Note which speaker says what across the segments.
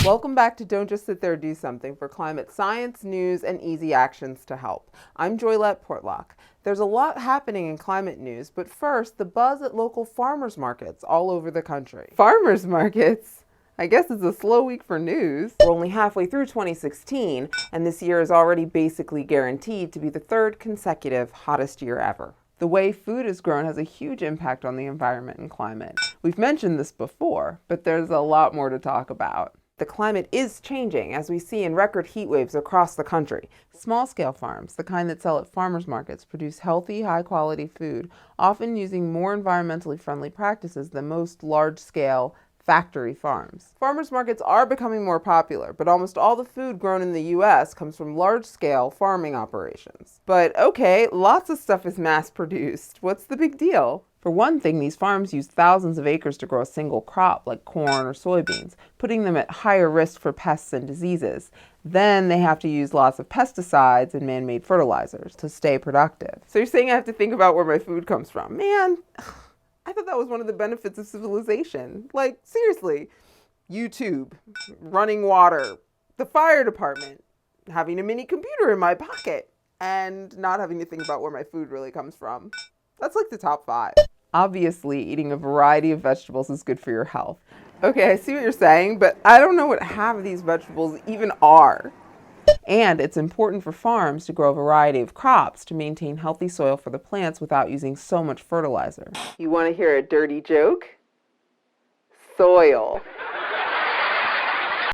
Speaker 1: Welcome back to Don't Just Sit There, Do Something for climate science, news, and easy actions to help. I'm Joylette Portlock. There's a lot happening in climate news, but first, the buzz at local farmers markets all over the country. Farmers markets? I guess it's a slow week for news. We're only halfway through 2016, and this year is already basically guaranteed to be the third consecutive hottest year ever. The way food is grown has a huge impact on the environment and climate. We've mentioned this before, but there's a lot more to talk about. The climate is changing, as we see in record heat waves across the country. Small-scale farms, the kind that sell at farmers markets, produce healthy, high-quality food, often using more environmentally friendly practices than most large-scale factory farms. Farmers markets are becoming more popular, but almost all the food grown in the US comes from large-scale farming operations. But okay, lots of stuff is mass-produced. What's the big deal? For one thing, these farms use thousands of acres to grow a single crop, like corn or soybeans, putting them at higher risk for pests and diseases. Then they have to use lots of pesticides and man-made fertilizers to stay productive. So you're saying I have to think about where my food comes from? Man, I thought that was one of the benefits of civilization. Like, seriously, YouTube, running water, the fire department, having a mini computer in my pocket, and not having to think about where my food really comes from. That's like the top 5. Obviously, eating a variety of vegetables is good for your health. Okay, I see what you're saying, but I don't know what half of these vegetables even are. And it's important for farms to grow a variety of crops to maintain healthy soil for the plants without using so much fertilizer. You want to hear a dirty joke? Soil.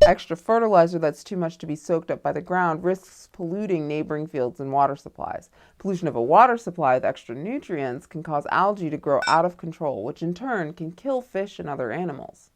Speaker 1: Extra fertilizer that's too much to be soaked up by the ground risks polluting neighboring fields and water supplies. Pollution of a water supply with extra nutrients can cause algae to grow out of control, which in turn can kill fish and other animals.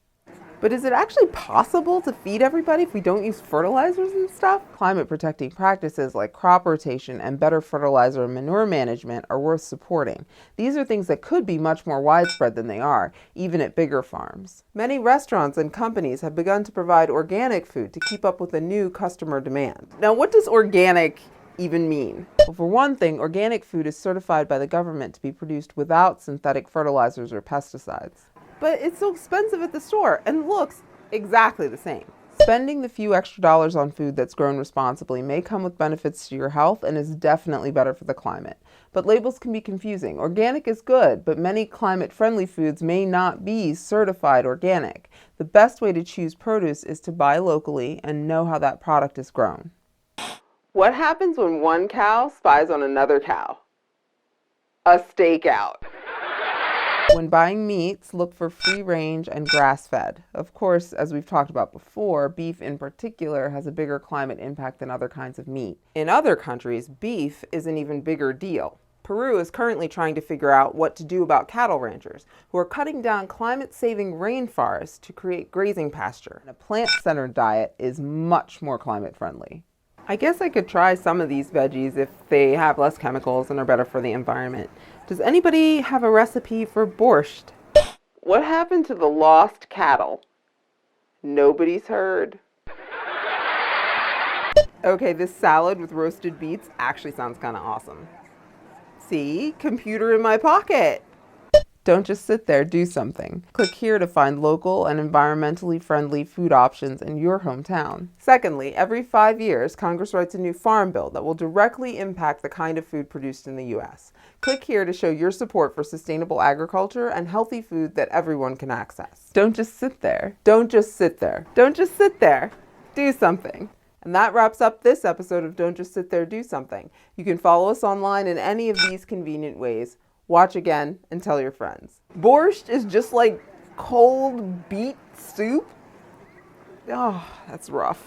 Speaker 1: But is it actually possible to feed everybody if we don't use fertilizers and stuff? Climate protecting practices like crop rotation and better fertilizer and manure management are worth supporting. These are things that could be much more widespread than they are, even at bigger farms. Many restaurants and companies have begun to provide organic food to keep up with the new customer demand. Now, what does organic even mean? Well, for one thing, organic food is certified by the government to be produced without synthetic fertilizers or pesticides. But it's so expensive at the store and looks exactly the same. Spending the few extra dollars on food that's grown responsibly may come with benefits to your health and is definitely better for the climate. But labels can be confusing. Organic is good, but many climate-friendly foods may not be certified organic. The best way to choose produce is to buy locally and know how that product is grown. What happens when one cow spies on another cow? A stakeout. When buying meats, look for free-range and grass-fed. Of course, as we've talked about before, beef in particular has a bigger climate impact than other kinds of meat. In other countries, beef is an even bigger deal. Peru is currently trying to figure out what to do about cattle ranchers who are cutting down climate-saving rainforests to create grazing pasture. And a plant-centered diet is much more climate-friendly. I guess I could try some of these veggies if they have less chemicals and are better for the environment. Does anybody have a recipe for borscht? What happened to the lost cattle? Nobody's heard. Okay, this salad with roasted beets actually sounds kind of awesome. See? Computer in my pocket. Don't just sit there, do something. Click here to find local and environmentally friendly food options in your hometown. Secondly, every 5 years, Congress writes a new farm bill that will directly impact the kind of food produced in the U.S. Click here to show your support for sustainable agriculture and healthy food that everyone can access. Don't just sit there. Don't just sit there. Don't just sit there. Do something. And that wraps up this episode of Don't Just Sit There, Do Something. You can follow us online in any of these convenient ways. Watch again and tell your friends. Borscht is just like cold beet soup. Oh, that's rough.